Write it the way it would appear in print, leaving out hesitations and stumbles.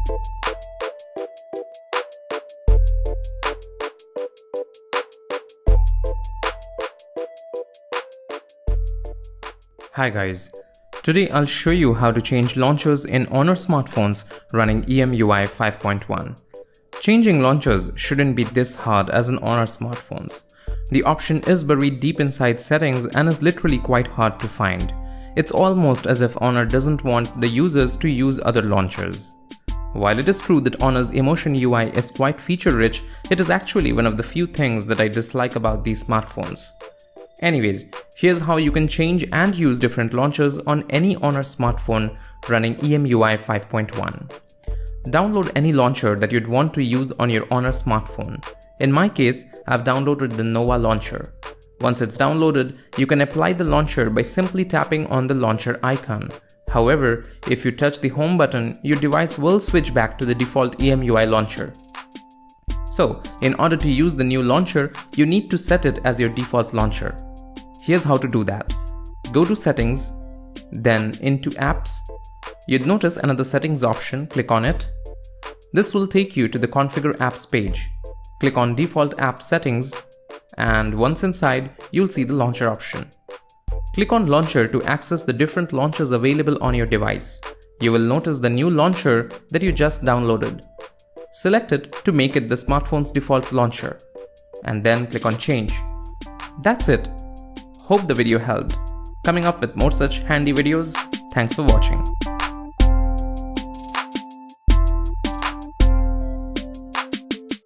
Hi guys, today I'll show you how to change launchers in Honor smartphones running EMUI 5.1. Changing launchers shouldn't be this hard as in Honor smartphones. The option is buried deep inside settings and is literally quite hard to find. It's almost as if Honor doesn't want the users to use other launchers. While it is true that Honor's Emotion UI is quite feature-rich, it is actually one of the few things that I dislike about these smartphones. Anyways, here's how you can change and use different launchers on any Honor smartphone running EMUI 5.1. Download any launcher that you'd want to use on your Honor smartphone. In my case, I've downloaded the Nova launcher. Once it's downloaded, you can apply the launcher by simply tapping on the launcher icon. However, if you touch the home button, your device will switch back to the default EMUI launcher. So, in order to use the new launcher, you need to set it as your default launcher. Here's how to do that. Go to Settings, then into Apps. You'd notice another Settings option, click on it. This will take you to the Configure Apps page. Click on Default App Settings, and once inside, you'll see the launcher option. Click on Launcher to access the different launchers available on your device. You will notice the new launcher that you just downloaded. Select it to make it the smartphone's default launcher, and then click on Change. That's it. Hope the video helped. Coming up with more such handy videos. Thanks for watching.